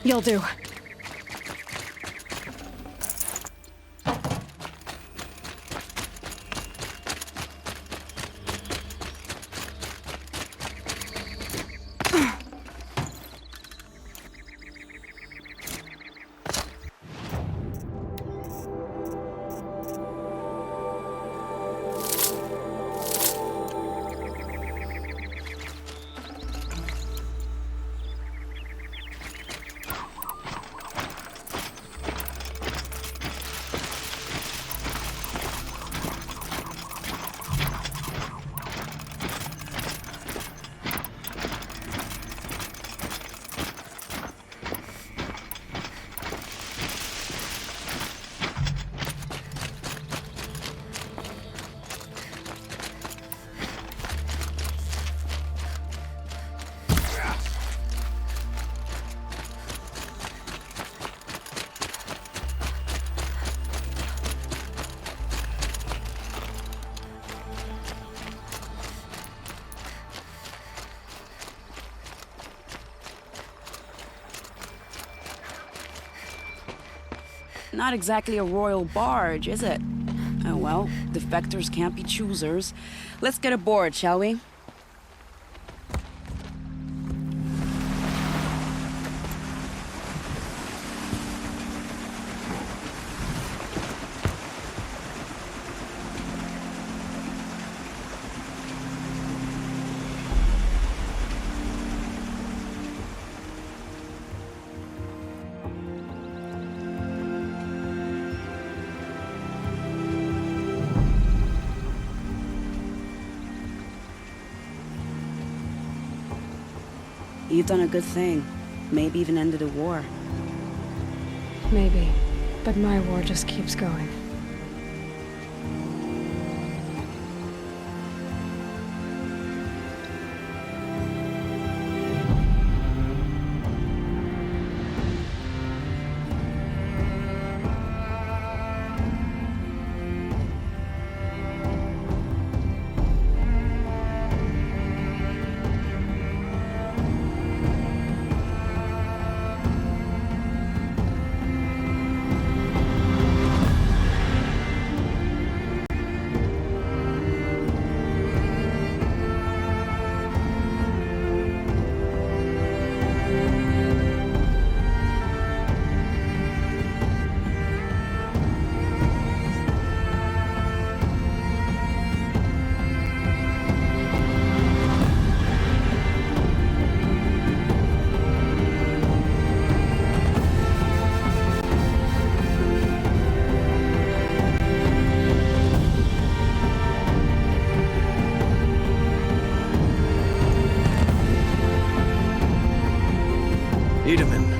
You'll do. Not exactly a royal barge, is it? Oh well, defectors can't be choosers. Let's get aboard, shall we? You've done a good thing. Maybe even ended a war. Maybe. But my war just keeps going.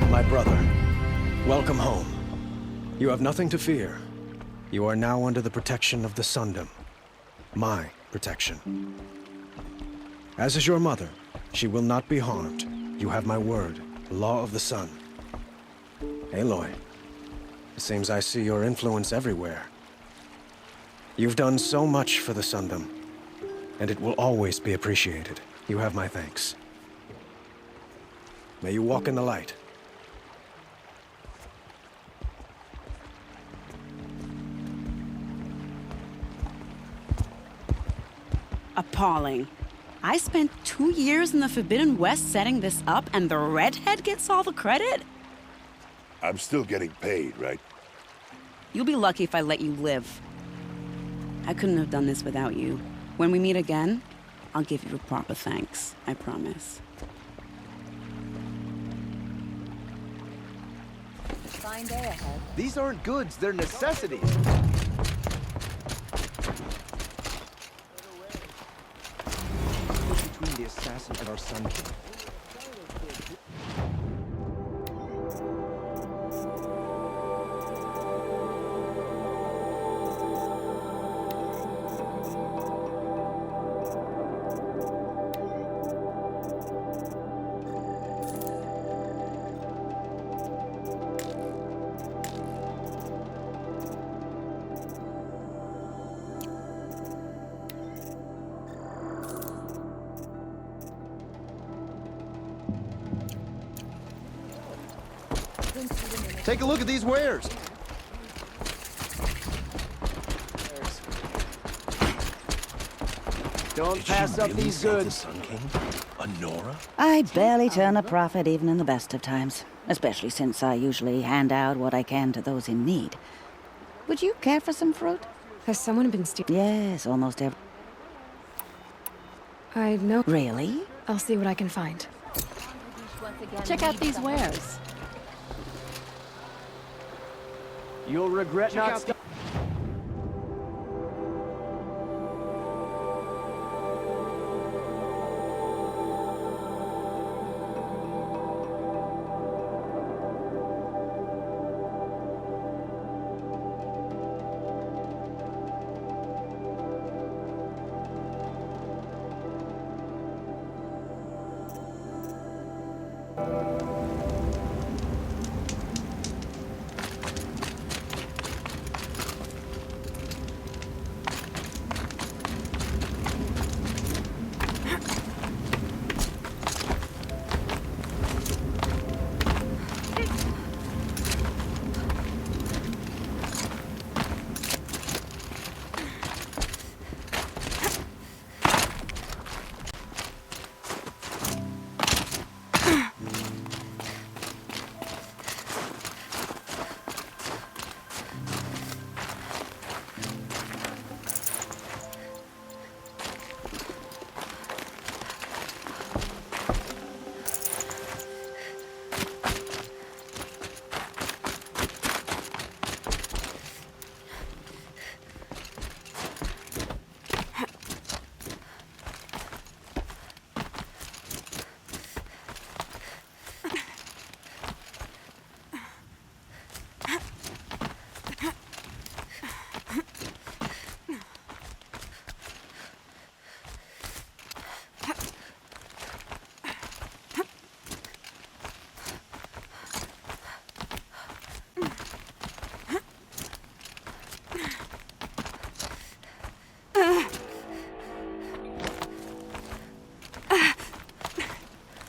My brother, welcome home. You have nothing to fear. You are now under the protection of the Sundom. My protection. As is your mother, she will not be harmed. You have my word, the law of the sun. Aloy, it seems I see your influence everywhere. You've done so much for the Sundom, and it will always be appreciated. You have my thanks. May you walk in the light. Appalling. I spent 2 years in the Forbidden West setting this up, and the redhead gets all the credit? I'm still getting paid, right? You'll be lucky if I let you live. I couldn't have done this without you. When we meet again, I'll give you a proper thanks, I promise. Fine day ahead. These aren't goods, they're necessities. Between the assassin and our Sun King. Take a look at these wares. Don't pass up these goods. The Sun King? A Nora? I barely turn a profit even in the best of times, especially since I usually hand out what I can to those in need. Would you care for some fruit? Has someone been stealing? Yes, almost every... I know. Really? I'll see what I can find. Check out these wares. You'll regret not...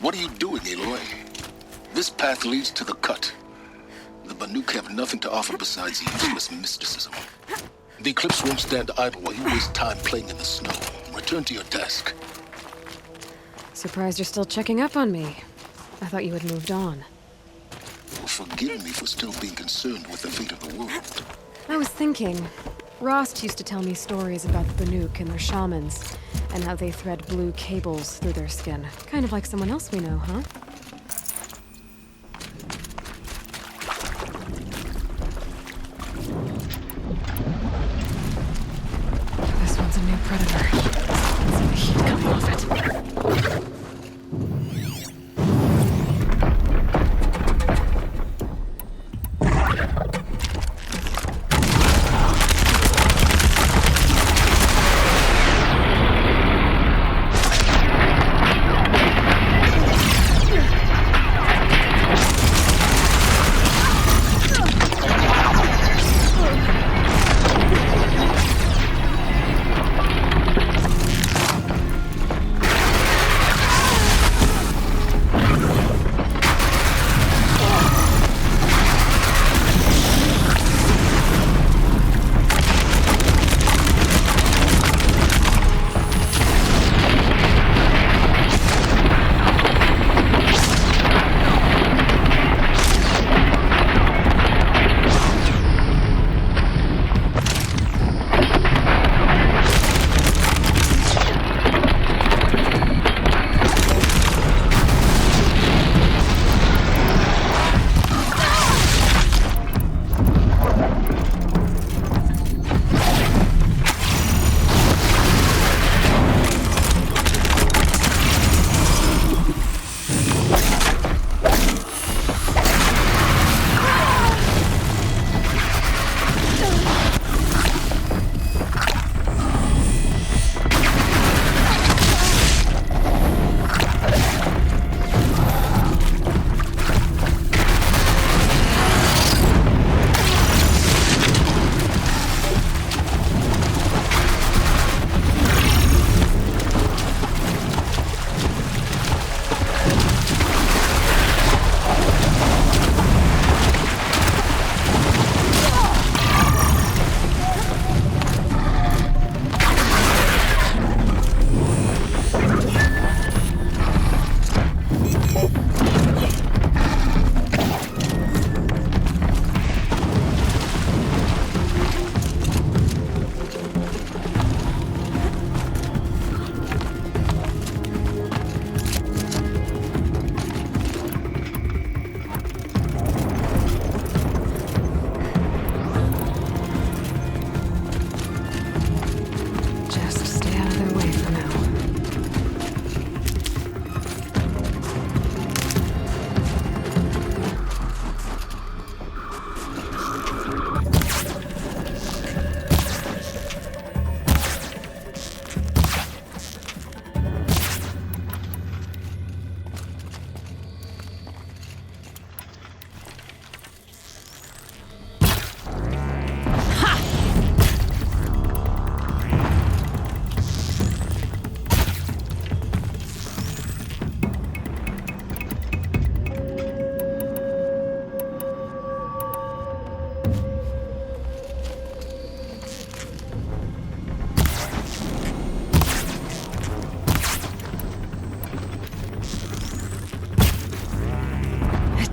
What are you doing, Aloy? This path leads to the cut. The Banuk have nothing to offer besides useless mysticism. The Eclipse won't stand idle while you waste time playing in the snow. Return to your desk. Surprised you're still checking up on me. I thought you had moved on. Well, forgive me for still being concerned with the fate of the world. I was thinking, Rost used to tell me stories about the Banuk and their shamans, and how they thread blue cables through their skin. Kind of like someone else we know, huh? This one's a new predator. I can see the heat coming off it.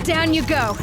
Down you go!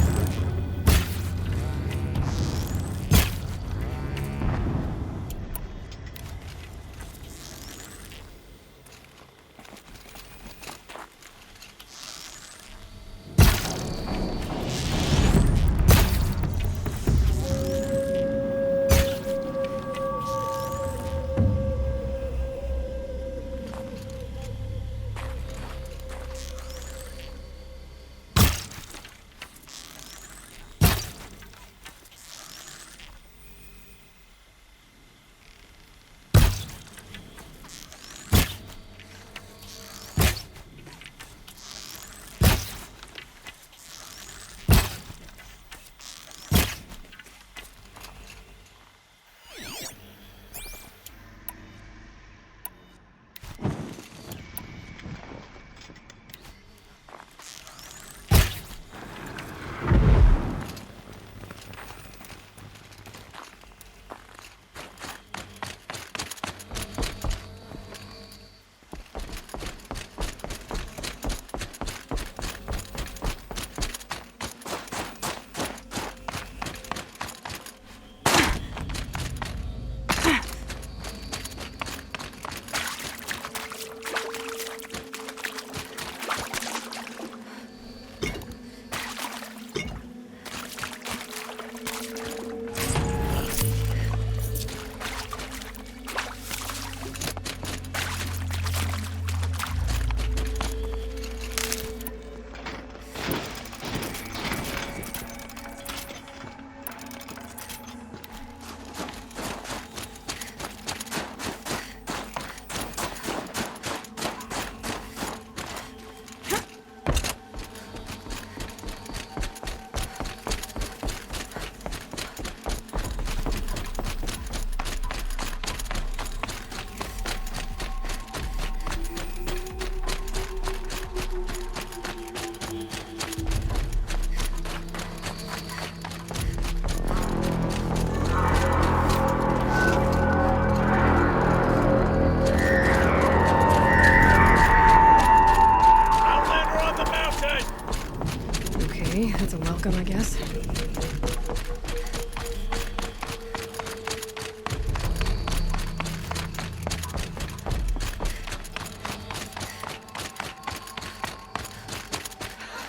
That's a welcome, I guess.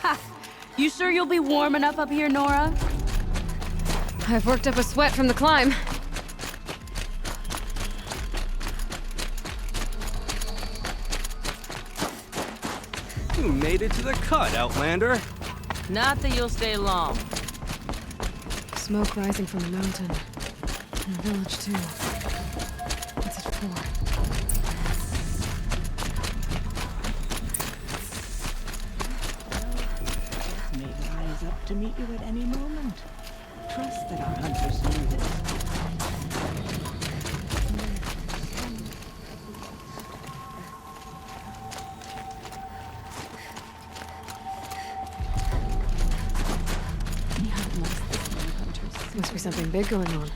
Ha! You sure you'll be warm enough up here, Nora? I've worked up a sweat from the climb. You made it to the cut, Outlander. Not that you'll stay long. Smoke rising from the mountain. And the village, too. What's it for? May rise up to meet you at any moment. Trust that our hunters knew this. Must be something big going on.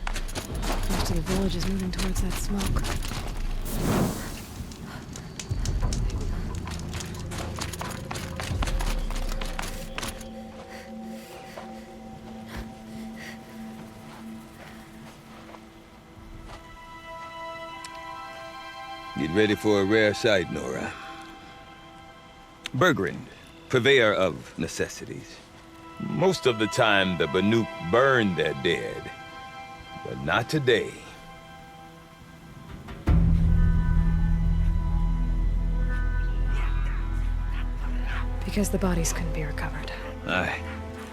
Most of the village is moving towards that smoke. Get ready for a rare sight, Nora. Bergrind, purveyor of necessities. Most of the time, the Banuk burn their dead. But not today. Because the bodies couldn't be recovered. Aye,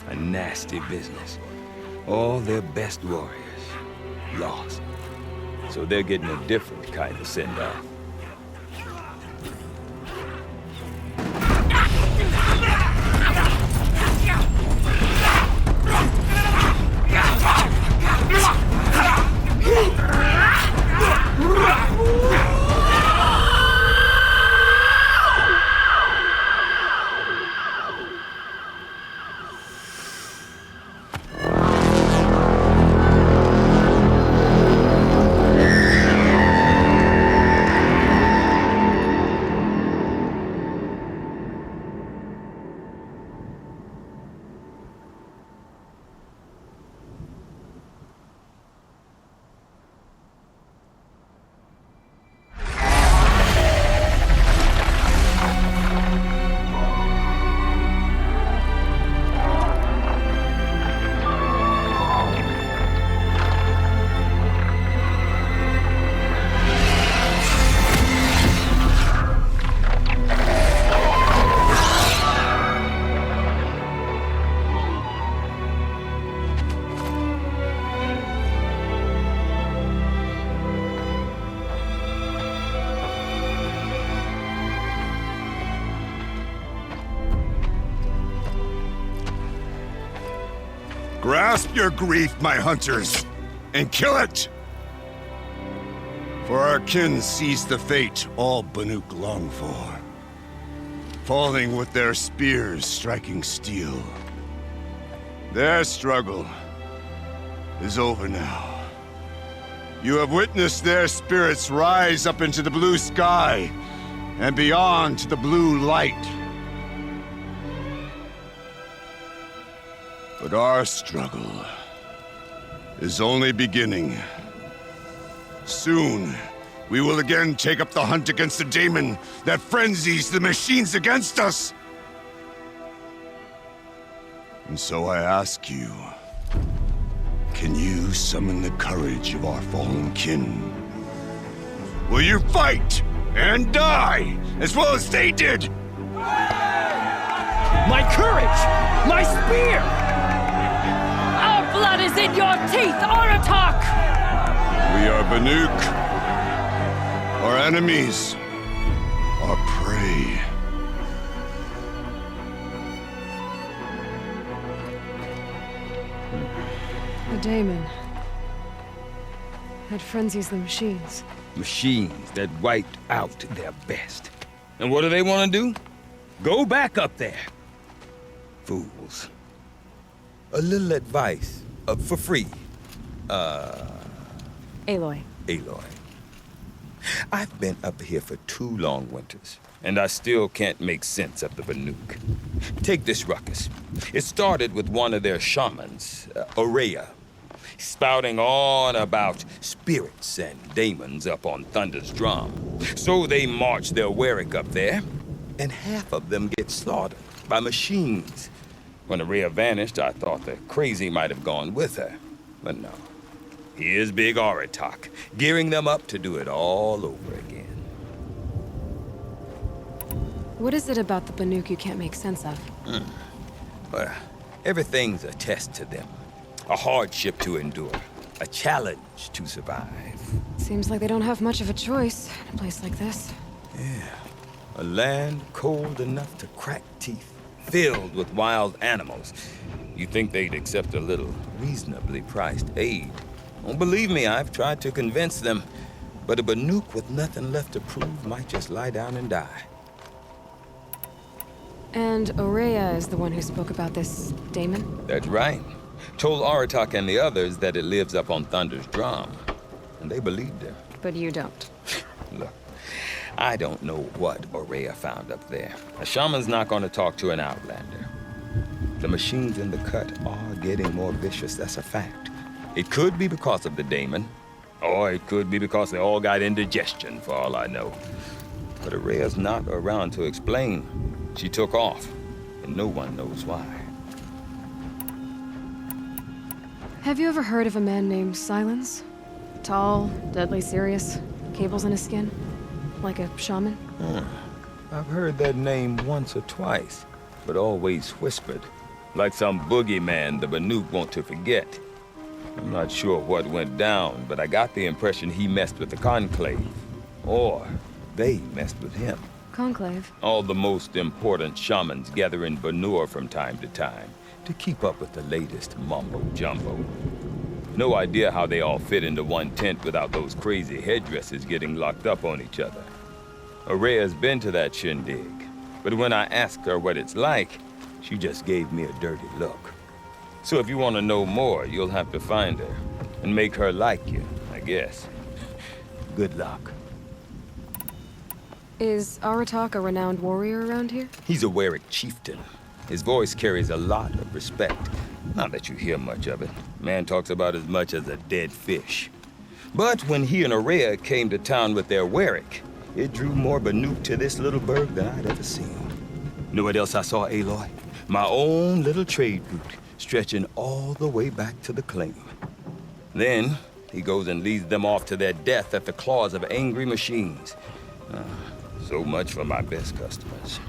a nasty business. All their best warriors lost. So they're getting a different kind of send-off. Grasp your grief, my hunters, and kill it! For our kin sees the fate all Banuk long for, falling with their spears striking steel. Their struggle is over now. You have witnessed their spirits rise up into the blue sky and beyond to the blue light. But our struggle is only beginning. Soon, we will again take up the hunt against the daemon that frenzies the machines against us. And so I ask you, can you summon the courage of our fallen kin? Will you fight and die as well as they did? My courage! My spear! Our blood is in your teeth, Oratok! We are Banuk. Our enemies are prey. The daemon. That frenzies the machines. Machines that wiped out their best. And what do they want to do? Go back up there. Fools. A little advice, for free. Aloy. Aloy. I've been up here for 2 long winters, and I still can't make sense of the Banuk. Take this ruckus. It started with one of their shamans, Oseram, spouting on about spirits and daemons up on Thunder's drum. So they march their Warwick up there, and half of them get slaughtered by machines. When Oseram vanished, I thought the crazy might have gone with her, but no. Here's Big Oratok, gearing them up to do it all over again. What is it about the Banuk you can't make sense of? Well, everything's a test to them. A hardship to endure. A challenge to survive. Seems like they don't have much of a choice in a place like this. Yeah. A land cold enough to crack teeth, filled with wild animals. You think they'd accept a little reasonably priced aid. Don't believe me, I've tried to convince them. But a Banuk with nothing left to prove might just lie down and die. And Oseram is the one who spoke about this daemon? That's right. Told Oratok and the others that it lives up on Thunder's drum. And they believed him. But you don't. Look, I don't know what Oseram found up there. A shaman's not going to talk to an outlander. The machines in the cut are getting more vicious, that's a fact. It could be because of the daemon, or it could be because they all got indigestion, for all I know. But Oseram's not around to explain. She took off, and no one knows why. Have you ever heard of a man named Silence? Tall, deadly serious, cables in his skin? Like a shaman? I've heard that name once or twice, but always whispered. Like some boogeyman the Banuk want to forget. I'm not sure what went down, but I got the impression he messed with the Conclave. Or they messed with him. Conclave? All the most important shamans gather in Banur from time to time to keep up with the latest mumbo-jumbo. No idea how they all fit into one tent without those crazy headdresses getting locked up on each other. Oseram's been to that shindig, but when I asked her what it's like, she just gave me a dirty look. So if you want to know more, you'll have to find her and make her like you, I guess. Good luck. Is Oratok a renowned warrior around here? He's a Warwick chieftain. His voice carries a lot of respect. Not that you hear much of it. Man talks about as much as a dead fish. But when he and Oseram came to town with their Warwick, it drew more Banuk to this little burg than I'd ever seen. Know what else I saw, Aloy? My own little trade route, stretching all the way back to the claim. Then, he goes and leads them off to their death at the claws of angry machines. So much for my best customers.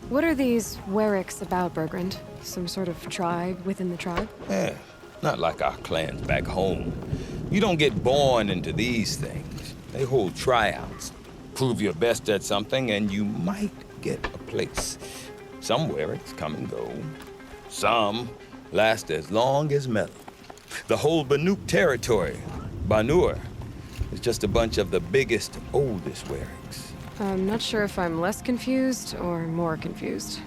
What are these Warwicks about, Bergrand? Some sort of tribe within the tribe? Yeah, not like our clans back home. You don't get born into these things. They hold tryouts. Prove your best at something and you might get a place. Some Wericks come and go. Some last as long as metal. The whole Banuk territory, Banur, is just a bunch of the biggest, oldest Wericks. I'm not sure if I'm less confused or more confused.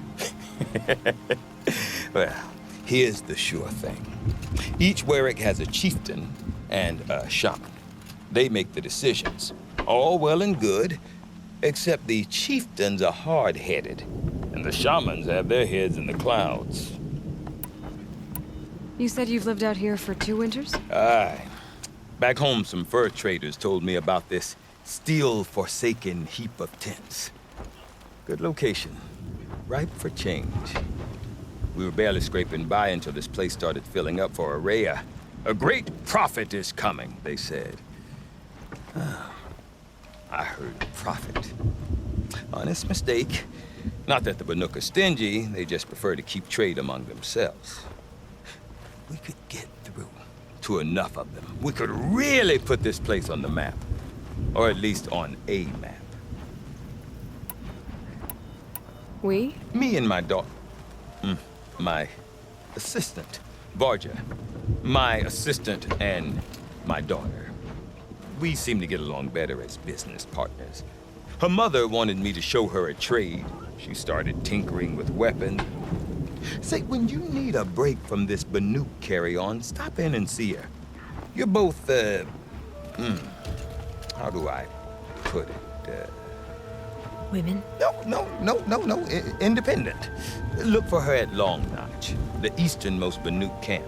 Well, here's the sure thing. Each Werick has a chieftain and a shaman. They make the decisions. All well and good, except the chieftains are hard-headed, and the shamans have their heads in the clouds. You said you've lived out here for 2 winters? Aye. Back home, some fur traders told me about this steel-forsaken heap of tents. Good location. Ripe for change. We were barely scraping by until this place started filling up for Araya. A great prophet is coming, they said. I heard prophet. Honest mistake. Not that the Banuk are stingy, they just prefer to keep trade among themselves. We could get through to enough of them. We could really put this place on the map. Or at least on a map. We? Me and my daughter. My assistant, Varja. My assistant and my daughter. We seem to get along better as business partners. Her mother wanted me to show her a trade. She started tinkering with weapons. Say, when you need a break from this Banuk carry-on, stop in and see her. You're both, how do I put it? Women? No. Independent. Look for her at Long Notch, the easternmost Banuk camp.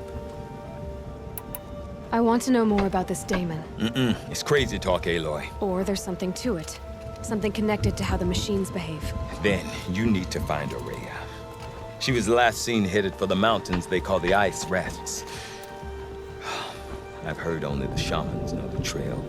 I want to know more about this daemon. It's crazy talk, Aloy. Or there's something to it. Something connected to how the machines behave. Then you need to find Araya. She was last seen headed for the mountains they call the Ice Rafts. I've heard only the shamans know the trail